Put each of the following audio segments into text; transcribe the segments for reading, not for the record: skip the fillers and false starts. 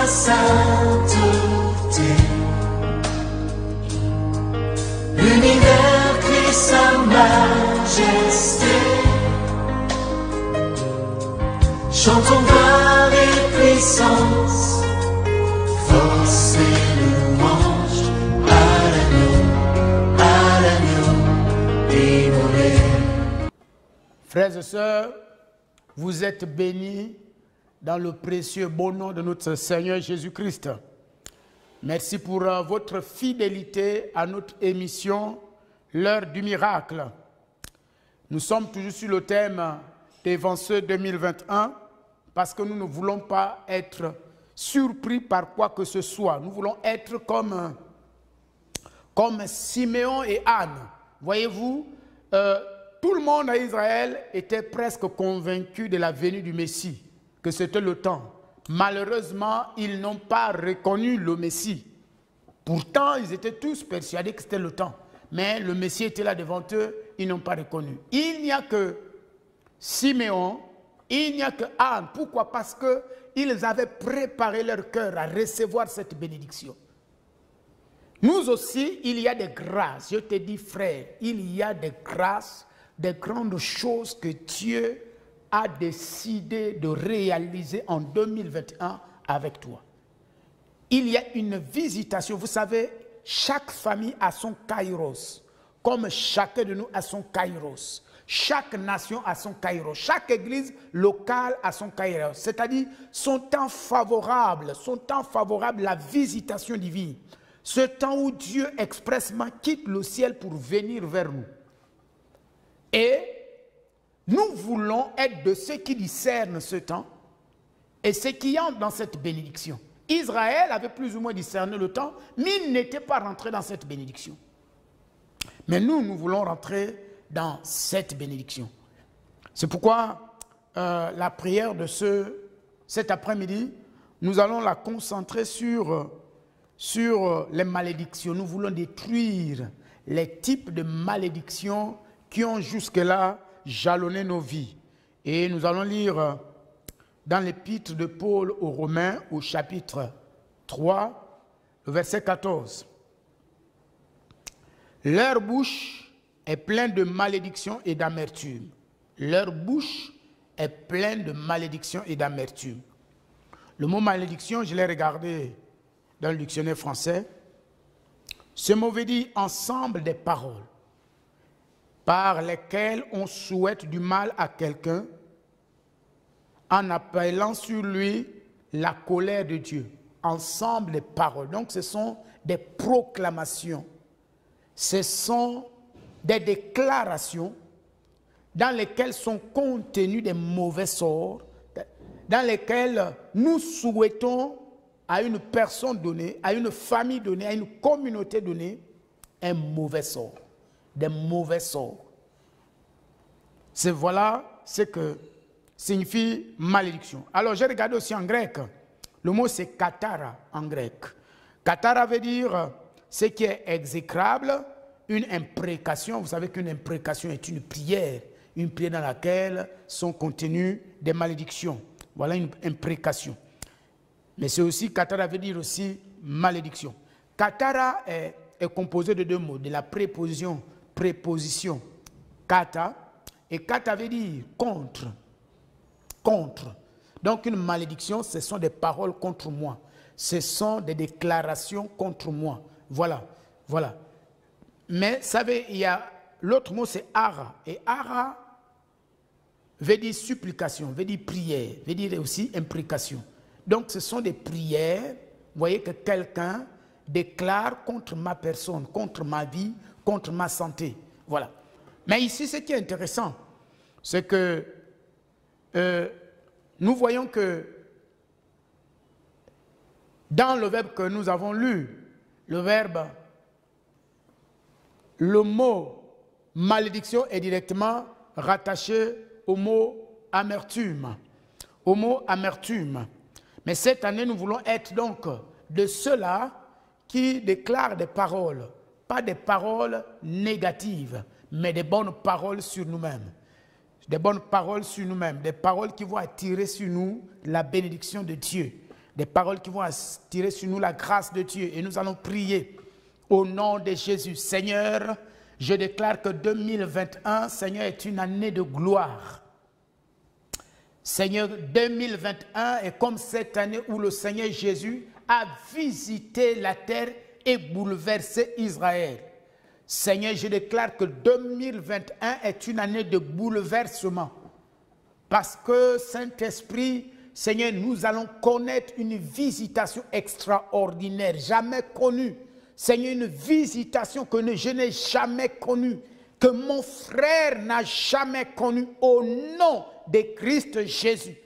sainteté. L'univers crie sa majesté. Chantons gloire et puissance, force et louange à l'agneau immolé. Frères et sœurs, vous êtes bénis dans le précieux beau nom de notre Seigneur Jésus-Christ. Merci pour votre fidélité à notre émission L'heure du miracle. Nous sommes toujours sur le thème des Vanceurs 2021 parce que nous ne voulons pas être surpris par quoi que ce soit. Nous voulons être comme Siméon et Anne. Voyez-vous, tout le monde à Israël était presque convaincu de la venue du Messie, que c'était le temps. Malheureusement, ils n'ont pas reconnu le Messie. Pourtant, ils étaient tous persuadés que c'était le temps. Mais le Messie était là devant eux, ils n'ont pas reconnu. Il n'y a que Siméon, il n'y a que Anne. Pourquoi? Parce qu'ils avaient préparé leur cœur à recevoir cette bénédiction. Nous aussi, il y a des grâces. Je te dis, frère, il y a des grâces, des grandes choses que Dieu a décidé de réaliser en 2021 avec toi. Il y a une visitation. Vous savez, chaque famille a son kairos, comme chacun de nous a son kairos. Chaque nation a son kairos. Chaque église locale a son kairos. C'est-à-dire son temps favorable, la visitation divine. Ce temps où Dieu expressément quitte le ciel pour venir vers nous. Et nous voulons être de ceux qui discernent ce temps et ceux qui entrent dans cette bénédiction. Israël avait plus ou moins discerné le temps, mais il n'était pas rentré dans cette bénédiction. Mais nous voulons rentrer dans cette bénédiction. C'est pourquoi la prière de cet après-midi, nous allons la concentrer sur les malédictions. Nous voulons détruire les types de malédictions qui ont jusque-là jalonné nos vies. Et nous allons lire dans l'épître de Paul aux Romains, au chapitre 3, le verset 14. Leur bouche est pleine de malédictions et d'amertume. Leur bouche est pleine de malédictions et d'amertume. Le mot malédiction, je l'ai regardé dans le dictionnaire français. Ce mot veut dire ensemble des paroles par lesquelles on souhaite du mal à quelqu'un en appelant sur lui la colère de Dieu. Ensemble des paroles. Donc ce sont des proclamations. Ce sont des déclarations dans lesquelles sont contenus des mauvais sorts, dans lesquelles nous souhaitons à une personne donnée, à une famille donnée, à une communauté donnée, un mauvais sort. Des mauvais sorts. Voilà ce que signifie malédiction. Alors j'ai regardé aussi en grec. Le mot c'est katara en grec. Katara veut dire ce qui est exécrable, une imprécation. Vous savez qu'une imprécation est une prière dans laquelle sont contenues des malédictions. Voilà une imprécation. Mais c'est aussi, katara veut dire aussi malédiction. Katara est composé de deux mots, de la préposition kata, et kata veut dire contre. Contre. Donc une malédiction, ce sont des paroles contre moi. Ce sont des déclarations contre moi. Voilà, voilà. Mais, vous savez, il y a l'autre mot, c'est ara. Et ara veut dire supplication, veut dire prière, veut dire aussi imprécation. Donc ce sont des prières, vous voyez, que quelqu'un déclare contre ma personne, contre ma vie, contre ma santé. Voilà. Mais ici, ce qui est intéressant, c'est que nous voyons que dans le verbe que nous avons lu, le mot malédiction est directement rattaché au mot amertume. Au mot amertume. Mais cette année, nous voulons être donc de ceux-là qui déclarent des paroles, pas des paroles négatives, mais des bonnes paroles sur nous-mêmes. Des bonnes paroles sur nous-mêmes, des paroles qui vont attirer sur nous la bénédiction de Dieu. Des paroles qui vont attirer sur nous la grâce de Dieu. Et nous allons prier au nom de Jésus. Seigneur, je déclare que 2021, Seigneur, est une année de gloire. Seigneur, 2021 est comme cette année où le Seigneur Jésus a visité la terre et bouleversé Israël. Seigneur, je déclare que 2021 est une année de bouleversement. Parce que, Saint-Esprit, Seigneur, nous allons connaître une visitation extraordinaire, jamais connue. Seigneur, une visitation que je n'ai jamais connue, que mon frère n'a jamais connue au nom de Christ Jésus.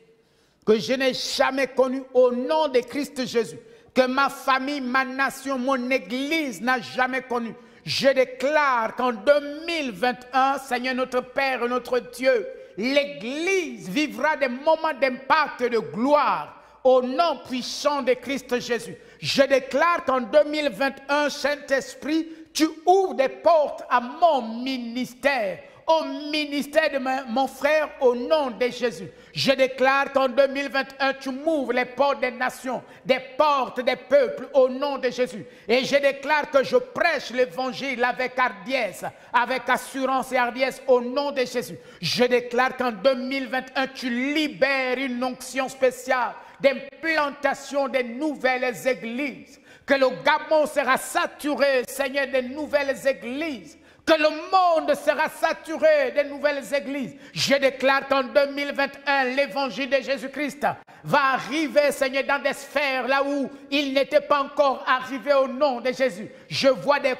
Que je n'ai jamais connue au nom de Christ Jésus. Que ma famille, ma nation, mon église n'a jamais connue. Je déclare qu'en 2021, Seigneur notre Père et notre Dieu, l'Église vivra des moments d'impact et de gloire au nom puissant de Christ Jésus. Je déclare qu'en 2021, Saint-Esprit, tu ouvres des portes à mon ministère, au ministère de mon frère au nom de Jésus. Je déclare qu'en 2021, tu m'ouvres les portes des nations, des portes des peuples au nom de Jésus. Et je déclare que je prêche l'évangile avec hardiesse, avec assurance et hardiesse au nom de Jésus. Je déclare qu'en 2021, tu libères une onction spéciale d'implantation des nouvelles églises. Que le Gabon sera saturé, Seigneur, des nouvelles églises. Que le monde sera saturé des nouvelles églises. Je déclare qu'en 2021, l'évangile de Jésus-Christ va arriver, Seigneur, dans des sphères là où il n'était pas encore arrivé au nom de Jésus. Je vois des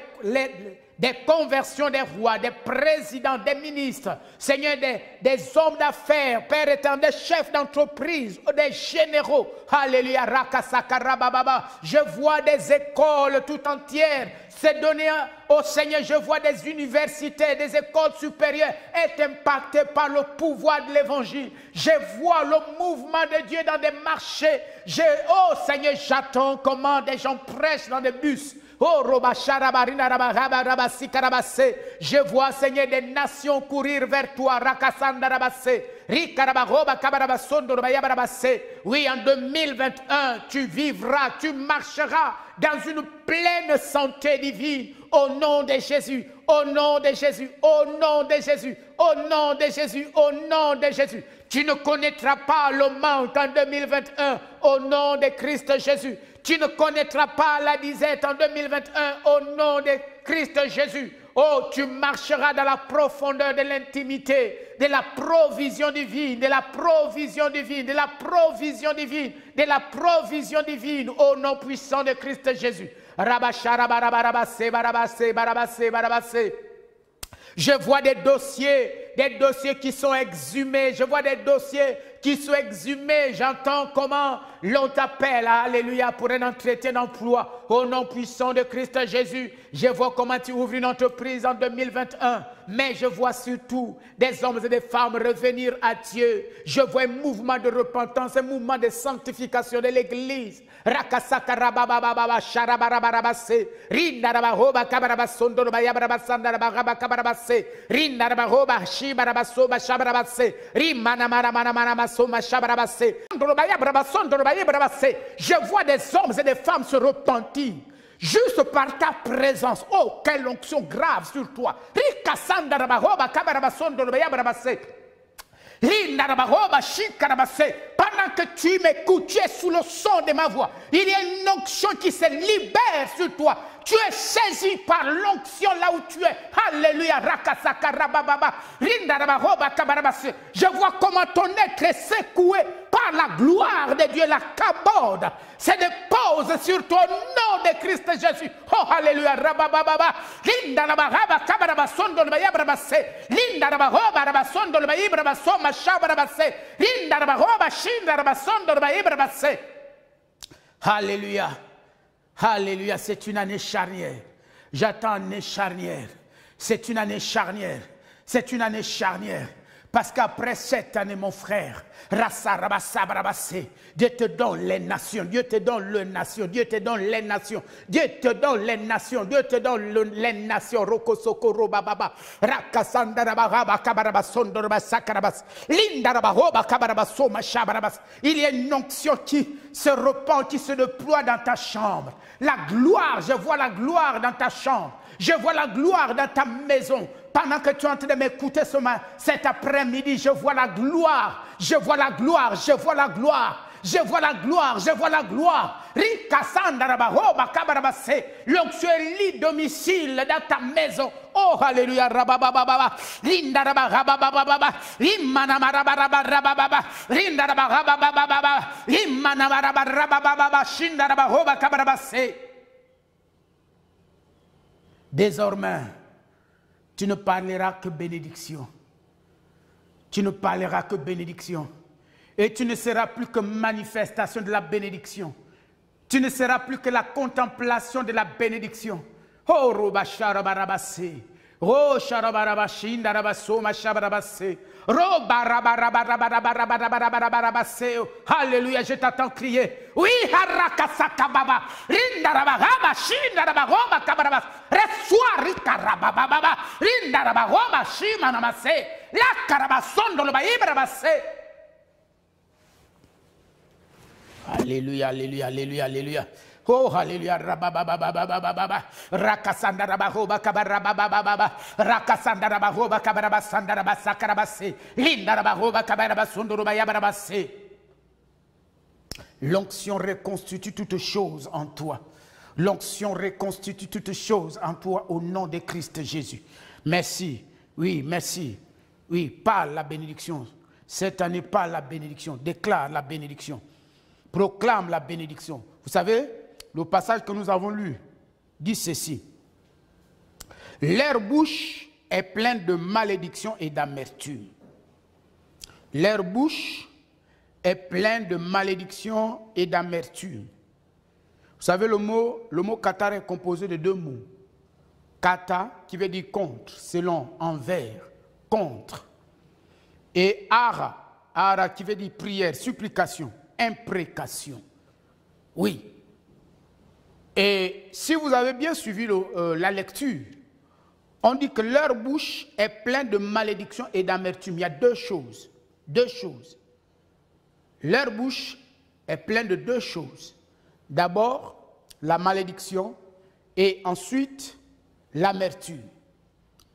conversions des rois, des présidents, des ministres, Seigneur, des hommes d'affaires, Père éternel, des chefs d'entreprise, des généraux. Alléluia, Rakasakarababa. Je vois des écoles tout entières se donner au Seigneur. Je vois des universités, des écoles supérieures être impactées par le pouvoir de l'évangile. Je vois le mouvement de Dieu dans des marchés. Oh Seigneur, j'attends comment des gens prêchent dans des bus. Oh, je vois, Seigneur, des nations courir vers toi. Oui, en 2021, tu vivras, tu marcheras dans une pleine santé divine. Au nom de Jésus, au nom de Jésus, au nom de Jésus, au nom de Jésus, au nom de Jésus. Tu ne connaîtras pas le manque en 2021 au nom de Christ Jésus. Tu ne connaîtras pas la disette en 2021 au nom de Christ Jésus. Oh, tu marcheras dans la profondeur de l'intimité, de la provision divine, de la provision divine, de la provision divine, de la provision divine au nom puissant de Christ Jésus. Je vois des dossiers qui sont exhumés. Je vois des dossiers qui sont exhumés. J'entends comment l'on t'appelle, alléluia, pour un entretien d'emploi. Au nom puissant de Christ Jésus, je vois comment tu ouvres une entreprise en 2021. Mais je vois surtout des hommes et des femmes revenir à Dieu. Je vois un mouvement de repentance, un mouvement de sanctification de l'Église. Je vois des hommes et des femmes se repentir juste par ta présence. Oh, quelle onction grave sur toi. Pendant que tu m'écoutes, tu es sous le son de ma voix. Il y a une onction qui se libère sur toi. Tu es saisi par l'onction là où tu es. Alléluia. Je vois comment ton être est secoué par la gloire de Dieu, la cabode. C'est des pauses sur ton nom de Christ Jésus. Oh, alléluia. Alléluia. Alléluia, c'est une année charnière. J'attends une année charnière. C'est une année charnière. C'est une année charnière. Parce qu'après cette année, mon frère, Dieu te donne les nations, Dieu te donne les nations, Dieu te donne les nations, Dieu te donne les nations, Dieu te donne les nations. Rokosokoro bababa, Rakasandarababa, Kabarabasondoraba, Sakarabas, Lindarabahoba, Kabarabasoma, Shabarabas. Il y a une onction qui se répand, qui se déploie dans ta chambre. La gloire, je vois la gloire dans ta chambre. Je vois la gloire dans ta maison. Pendant que tu es en train de m'écouter cet après-midi, je vois la gloire. Je vois la gloire. Je vois la gloire. Je vois la gloire. Je vois la gloire. L'onction est lit domicile dans ta maison. Oh, alléluia. Rabababa. Linda rabababa. Imanamarababa. Linda rabababa. Imanamarababa. Shinda rabahoba kabarabase. Désormais, tu ne parleras que bénédiction. Tu ne parleras que bénédiction. Et tu ne seras plus que manifestation de la bénédiction. Tu ne seras plus que la contemplation de la bénédiction. Oh, Roba Sharabarabase. Oh, Sharabarabashinda Rabasoma Shabarabase. Roba Rabarabarabarabarabarabarabase. Alléluia, je t'attends crier. Oui, Harakasakababa. Rinda Rabaraba, Shinda Rabaroba Kabarabas. Reçois Rikarabababa. Rinda Rabaroba, Shimanamase. La Karabasondo Lobaïbrabase. Alléluia, alléluia, alléluia, alléluia. Oh, alléluia. Rabababababababa. Rakasandarabahoba kabarababababa. Rakasandarabahoba kabarabasandarabasakarabasse. Lindarabahoba kabarabasundorobayabarabase. L'onction reconstitue toutes choses en toi. L'onction reconstitue toutes choses en toi au nom de Christ Jésus. Merci. Oui, merci. Oui, parle la bénédiction. Cette année, parle la bénédiction. Déclare la bénédiction. Proclame la bénédiction. Vous savez, le passage que nous avons lu dit ceci. Leur bouche est pleine de malédiction et d'amertume. Leur bouche est pleine de malédiction et d'amertume. Vous savez, le mot kata est composé de deux mots. Kata, qui veut dire contre, selon, envers, contre. Et ara, qui veut dire prière, supplication, imprécation. Oui. Et si vous avez bien suivi la lecture, on dit que leur bouche est pleine de malédiction et d'amertume. Il y a deux choses. Deux choses. Leur bouche est pleine de deux choses. D'abord, la malédiction et ensuite, l'amertume.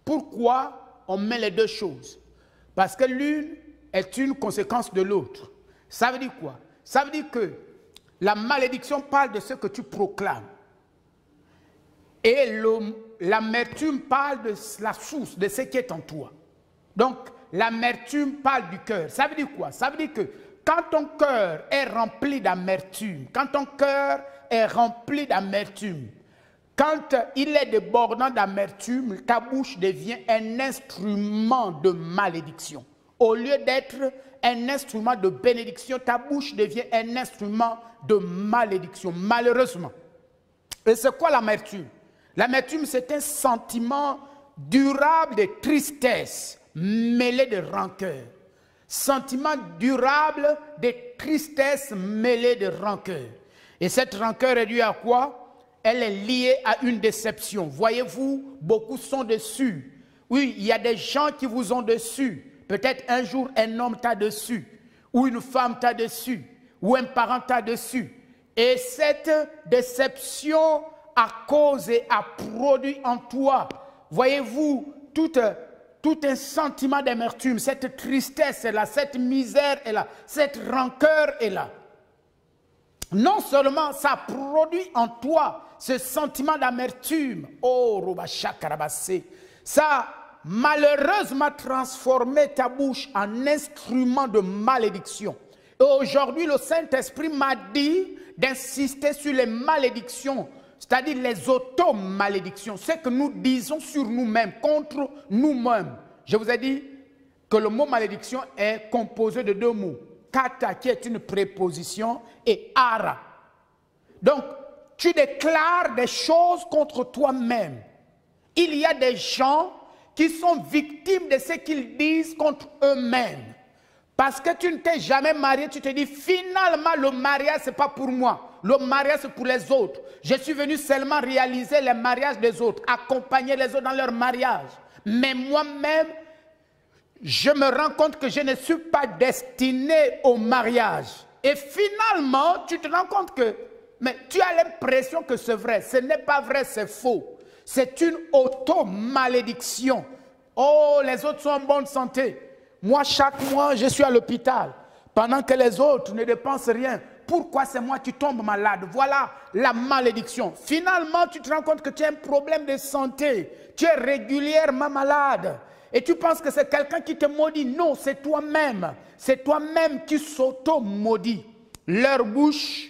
Pourquoi on met les deux choses? Parce que l'une est une conséquence de l'autre. Ça veut dire quoi? Ça veut dire que la malédiction parle de ce que tu proclames. Et l'amertume parle de la source, de ce qui est en toi. Donc, l'amertume parle du cœur. Ça veut dire quoi? Ça veut dire que quand ton cœur est rempli d'amertume, quand ton cœur est rempli d'amertume, quand il est débordant d'amertume, ta bouche devient un instrument de malédiction. Au lieu d'être un instrument de bénédiction, ta bouche devient un instrument de malédiction, malheureusement. Et c'est quoi l'amertume? L'amertume, c'est un sentiment durable de tristesse mêlé de rancœur. Sentiment durable de tristesse mêlé de rancœur. Et cette rancœur est due à quoi? Elle est liée à une déception. Voyez-vous, beaucoup sont déçus. Oui, il y a des gens qui vous ont déçus. Peut-être un jour, un homme t'a déçu, ou une femme t'a déçu, ou un parent t'a déçu. Et cette déception a causé, a produit en toi, voyez-vous, tout un sentiment d'amertume, cette tristesse est là, cette misère est là, cette rancœur est là. Non seulement ça produit en toi ce sentiment d'amertume, oh, Robachakarabase, ça a malheureusement transformé ta bouche en instrument de malédiction. Et aujourd'hui, le Saint-Esprit m'a dit d'insister sur les malédictions, c'est-à-dire les automalédictions, ce que nous disons sur nous-mêmes, contre nous-mêmes. Je vous ai dit que le mot malédiction est composé de deux mots. Kata, qui est une préposition, et ara. Donc, tu déclares des choses contre toi-même. Il y a des gens qui sont victimes de ce qu'ils disent contre eux-mêmes. Parce que tu ne t'es jamais marié, tu te dis finalement le mariage ce n'est pas pour moi. Le mariage c'est pour les autres. Je suis venu seulement réaliser les mariages des autres, accompagner les autres dans leur mariage. Mais moi-même, je me rends compte que je ne suis pas destiné au mariage. Et finalement, tu te rends compte que mais tu as l'impression que c'est vrai. Ce n'est pas vrai, c'est faux. C'est une auto-malédiction. Oh, les autres sont en bonne santé. Moi, chaque mois, je suis à l'hôpital. Pendant que les autres ne dépensent rien. Pourquoi c'est moi qui tombe malade? Voilà la malédiction. Finalement, tu te rends compte que tu as un problème de santé. Tu es régulièrement malade. Et tu penses que c'est quelqu'un qui te maudit. Non, c'est toi-même. C'est toi-même qui s'auto-maudit. Leur bouche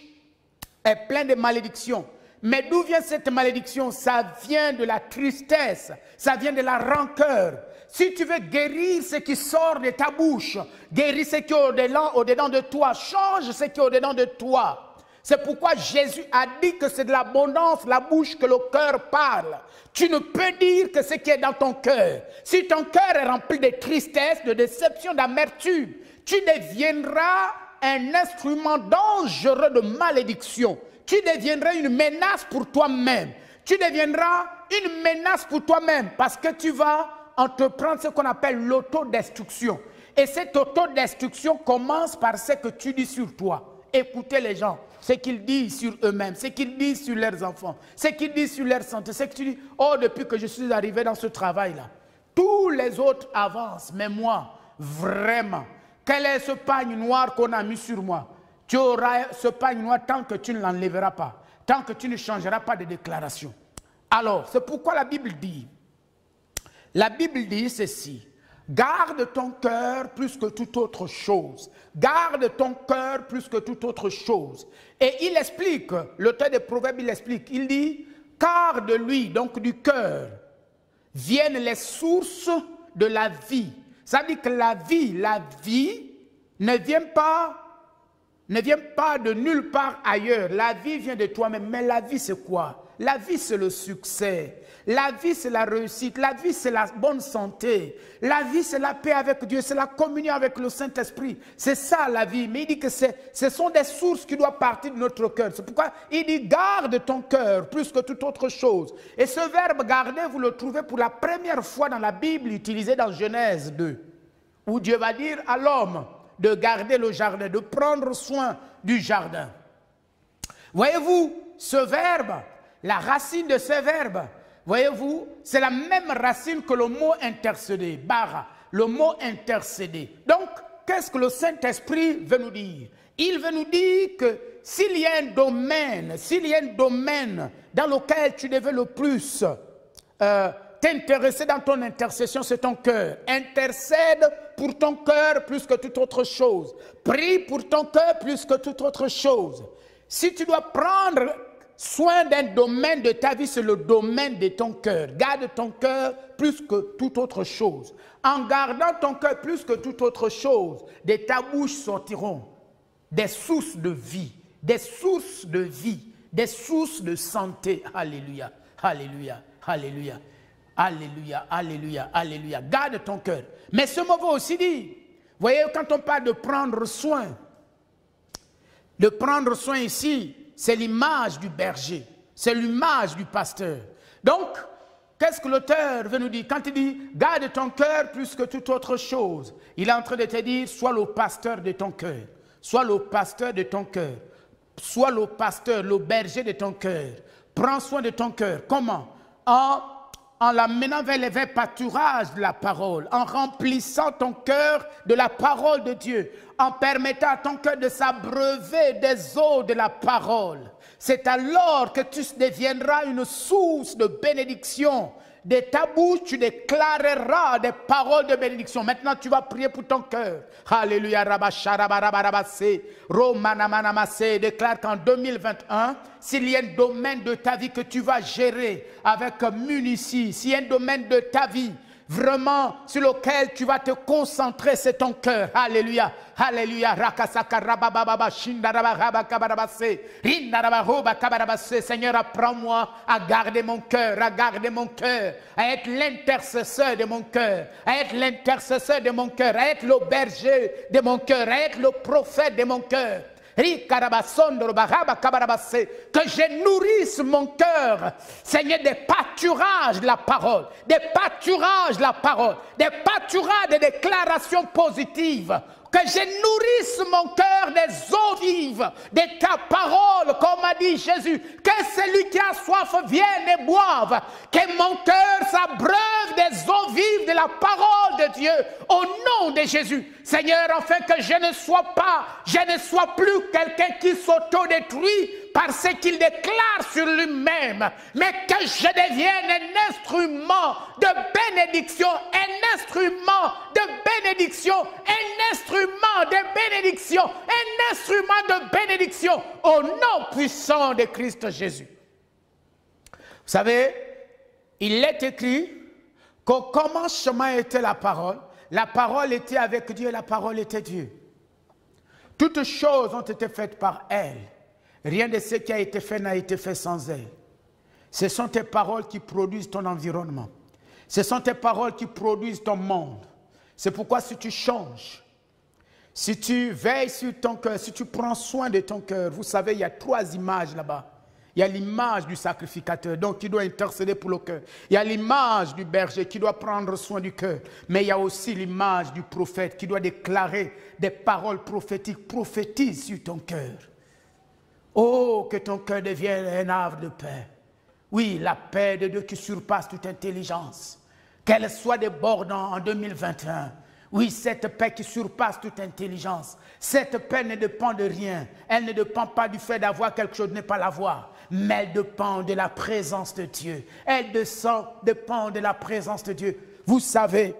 est pleine de malédictions. Mais d'où vient cette malédiction? Ça vient de la tristesse. Ça vient de la rancœur. Si tu veux guérir ce qui sort de ta bouche, guérir ce qui est au-dedans de toi, change ce qui est au-dedans de toi. C'est pourquoi Jésus a dit que c'est de l'abondance, la bouche, que le cœur parle. Tu ne peux dire que ce qui est dans ton cœur. Si ton cœur est rempli de tristesse, de déception, d'amertume, tu deviendras un instrument dangereux de malédiction. Tu deviendras une menace pour toi-même. Tu deviendras une menace pour toi-même parce que tu vas entreprendre ce qu'on appelle l'autodestruction. Et cette autodestruction commence par ce que tu dis sur toi. Écoutez les gens, ce qu'ils disent sur eux-mêmes, ce qu'ils disent sur leurs enfants, ce qu'ils disent sur leur santé, ce que tu dis, oh, depuis que je suis arrivé dans ce travail-là, tous les autres avancent, mais moi, vraiment, quel est ce pagne noir qu'on a mis sur moi? Tu auras ce pagne noir tant que tu ne l'enlèveras pas, tant que tu ne changeras pas de déclaration. Alors, c'est pourquoi la Bible dit ceci, garde ton cœur plus que toute autre chose. Garde ton cœur plus que toute autre chose. Et il explique, l'auteur des Proverbes, il explique, il dit, car de lui, donc du cœur, viennent les sources de la vie. Ça veut dire que la vie ne vient pas de nulle part ailleurs. La vie vient de toi-même. Mais la vie, c'est quoi? La vie, c'est le succès. La vie, c'est la réussite. La vie, c'est la bonne santé. La vie, c'est la paix avec Dieu. C'est la communion avec le Saint-Esprit. C'est ça, la vie. Mais il dit que ce sont des sources qui doivent partir de notre cœur. C'est pourquoi il dit, garde ton cœur plus que toute autre chose. Et ce verbe garder, vous le trouvez pour la première fois dans la Bible, utilisé dans Genèse 2, où Dieu va dire à l'homme de garder le jardin, de prendre soin du jardin. Voyez-vous, ce verbe, la racine de ce verbe, voyez-vous, c'est la même racine que le mot intercéder, bara, le mot intercéder. Donc, qu'est-ce que le Saint-Esprit veut nous dire? Il veut nous dire que s'il y a un domaine dans lequel tu devais le plus t'intéresser dans ton intercession, c'est ton cœur. Intercède pour ton cœur plus que toute autre chose. Prie pour ton cœur plus que toute autre chose. Si tu dois prendre soin d'un domaine de ta vie, c'est le domaine de ton cœur. Garde ton cœur plus que toute autre chose. En gardant ton cœur plus que toute autre chose, de ta bouche sortiront des sources de vie, des sources de vie, des sources de santé. Alléluia, alléluia, alléluia. Alléluia, alléluia, alléluia. Garde ton cœur. Mais ce mot va aussi dire, voyez, quand on parle de prendre soin ici, c'est l'image du berger, c'est l'image du pasteur. Donc, qu'est-ce que l'auteur veut nous dire? Quand il dit, garde ton cœur plus que toute autre chose, il est en train de te dire, sois le pasteur de ton cœur. Sois le pasteur de ton cœur. Sois le pasteur, le berger de ton cœur. Prends soin de ton cœur. Comment? En l'amenant vers les verts pâturages de la parole, en remplissant ton cœur de la parole de Dieu, en permettant à ton cœur de s'abreuver des eaux de la parole. C'est alors que tu deviendras une source de bénédiction. De ta bouche, tu déclareras des paroles de bénédiction. Maintenant, tu vas prier pour ton cœur. Alléluia. Déclare qu'en 2021, s'il y a un domaine de ta vie que tu vas gérer avec munici, s'il y a un domaine de ta vie, vraiment sur lequel tu vas te concentrer, c'est ton cœur. Alléluia. Alléluia. Seigneur, apprends-moi à garder mon cœur, à garder mon cœur, à être l'intercesseur de mon cœur, à être l'intercesseur de mon cœur, à être le berger de mon cœur, à être le prophète de mon cœur. Que je nourrisse mon cœur, Seigneur, des pâturages de la parole, des pâturages de la parole, des pâturages de déclarations positives. Que je nourrisse mon cœur des eaux vives, de ta parole, comme a dit Jésus. Que celui qui a soif vienne et boive. Que mon cœur s'abreuve des eaux vives de la parole de Dieu. Au nom de Jésus. Seigneur, afin que je ne sois plus quelqu'un qui s'autodétruit par ce qu'il déclare sur lui-même, mais que je devienne un instrument de bénédiction, un instrument de bénédiction, un instrument de bénédiction, un instrument de bénédiction au nom puissant de Christ Jésus. Vous savez, il est écrit qu'au commencement était la parole était avec Dieu, la parole était Dieu. Toutes choses ont été faites par elle. Rien de ce qui a été fait n'a été fait sans elle. Ce sont tes paroles qui produisent ton environnement. Ce sont tes paroles qui produisent ton monde. C'est pourquoi si tu changes, si tu veilles sur ton cœur, si tu prends soin de ton cœur, vous savez, il y a 3 images là-bas. Il y a l'image du sacrificateur, donc qui doit intercéder pour le cœur. Il y a l'image du berger qui doit prendre soin du cœur. Mais il y a aussi l'image du prophète qui doit déclarer des paroles prophétiques. Prophétise sur ton cœur. Oh, que ton cœur devienne un havre de paix. Oui, la paix de Dieu qui surpasse toute intelligence. Qu'elle soit débordante en 2021. Oui, cette paix qui surpasse toute intelligence. Cette paix ne dépend de rien. Elle ne dépend pas du fait d'avoir quelque chose, de ne pas l'avoir. Mais elle dépend de la présence de Dieu. Elle dépend de la présence de Dieu. Vous savez,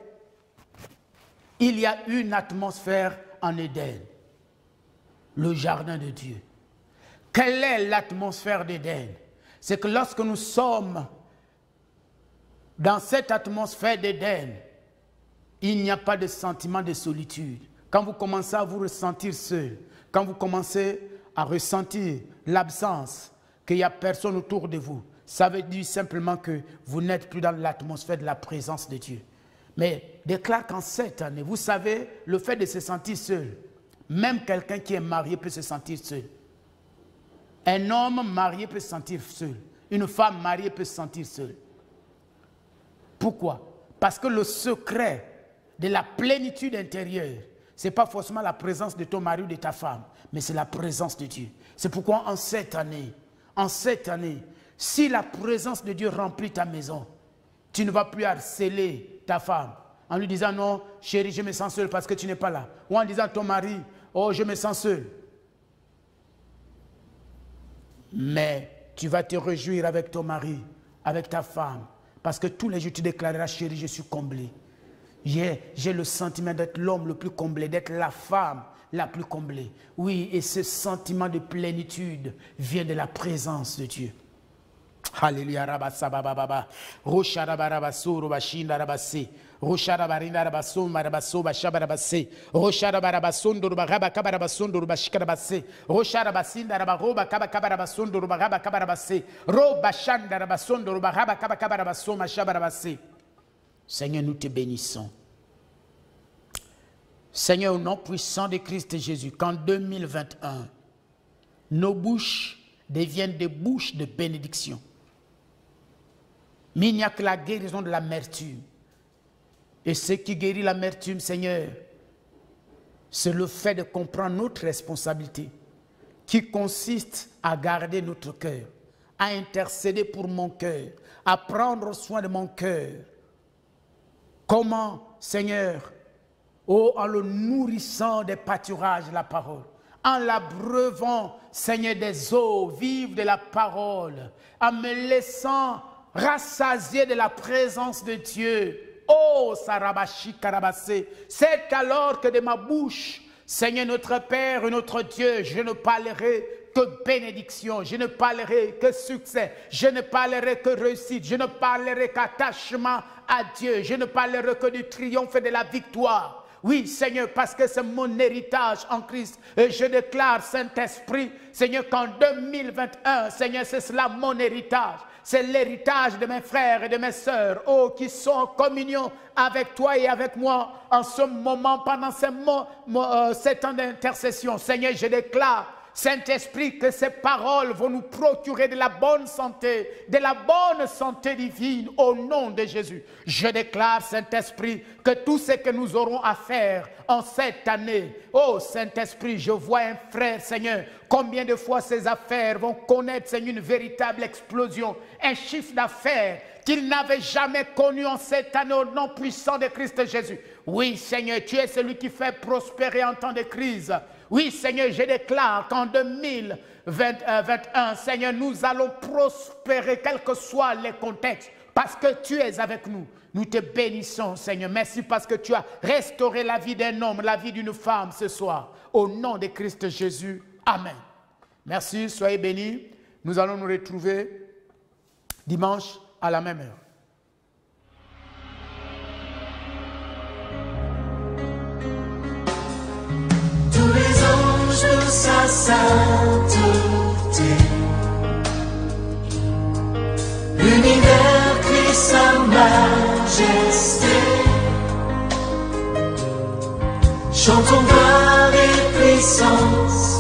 il y a une atmosphère en Éden. Le jardin de Dieu. Quelle est l'atmosphère d'Éden? C'est que lorsque nous sommes dans cette atmosphère d'Éden, il n'y a pas de sentiment de solitude. Quand vous commencez à vous ressentir seul, quand vous commencez à ressentir l'absence, qu'il n'y a personne autour de vous, ça veut dire simplement que vous n'êtes plus dans l'atmosphère de la présence de Dieu. Mais déclare qu'en cette année, vous savez, le fait de se sentir seul, même quelqu'un qui est marié peut se sentir seul. Un homme marié peut se sentir seul. Une femme mariée peut se sentir seule. Pourquoi? Parce que le secret de la plénitude intérieure, ce n'est pas forcément la présence de ton mari ou de ta femme, mais c'est la présence de Dieu. C'est pourquoi en cette année, si la présence de Dieu remplit ta maison, tu ne vas plus harceler ta femme en lui disant non, chérie, je me sens seul parce que tu n'es pas là. Ou en disant à ton mari, oh, je me sens seul. Mais tu vas te réjouir avec ton mari, avec ta femme, parce que tous les jours tu déclareras, chérie, je suis comblé. J'ai le sentiment d'être l'homme le plus comblé, d'être la femme la plus comblée. Oui, et ce sentiment de plénitude vient de la présence de Dieu. Alléluia, rabasabababa. Rosharabarabasuru bashinda rabase. Rosharabarinda rabaso marabaso bashabarabase. Rosharabarabasondur baraba kabarabasondur bashikarabase. Rosharabasinda rabaroba kabakarabasondur baraba kabarabase. Robashanda rabasondur baraba kabakarabaso mashabarabase. Seigneur, nous te bénissons. Seigneur, au nom puissant de Christ Jésus, qu'en 2021, nos bouches deviennent des bouches de bénédiction. Mais il n'y a que la guérison de l'amertume. Et ce qui guérit l'amertume, Seigneur, c'est le fait de comprendre notre responsabilité, qui consiste à garder notre cœur, à intercéder pour mon cœur, à prendre soin de mon cœur. Comment, Seigneur? Oh, en le nourrissant des pâturages de la parole, en l'abreuvant, Seigneur, des eaux vives de la parole, en me laissant rassasier de la présence de Dieu. Oh, Sarabashi Karabase, c'est alors que de ma bouche, Seigneur notre Père et notre Dieu, je ne parlerai que bénédiction, je ne parlerai que succès, je ne parlerai que réussite, je ne parlerai qu'attachement à Dieu. Je ne parlerai que du triomphe et de la victoire. Oui, Seigneur, parce que c'est mon héritage en Christ. Et je déclare, Saint-Esprit, Seigneur, qu'en 2021, Seigneur, c'est cela mon héritage. C'est l'héritage de mes frères et de mes sœurs, oh, qui sont en communion avec toi et avec moi en ce moment, pendant ces temps d'intercession. Seigneur, je déclare, Saint-Esprit, que ces paroles vont nous procurer de la bonne santé divine au nom de Jésus. Je déclare, Saint-Esprit, que tout ce que nous aurons à faire en cette année, oh Saint-Esprit, je vois un frère, Seigneur, combien de fois ces affaires vont connaître, Seigneur, une véritable explosion, un chiffre d'affaires qu'il n'avait jamais connu en cette année au nom puissant de Christ Jésus. Oui, Seigneur, tu es celui qui fait prospérer en temps de crise. Oui, Seigneur, je déclare qu'en 2021, Seigneur, nous allons prospérer, quels que soient les contextes, parce que tu es avec nous. Nous te bénissons, Seigneur. Merci parce que tu as restauré la vie d'un homme, la vie d'une femme ce soir. Au nom de Christ Jésus. Amen. Merci, soyez bénis. Nous allons nous retrouver dimanche à la même heure. Tous les anges de sa sainteté, l'univers crie sa majesté. Chantons gloire et puissance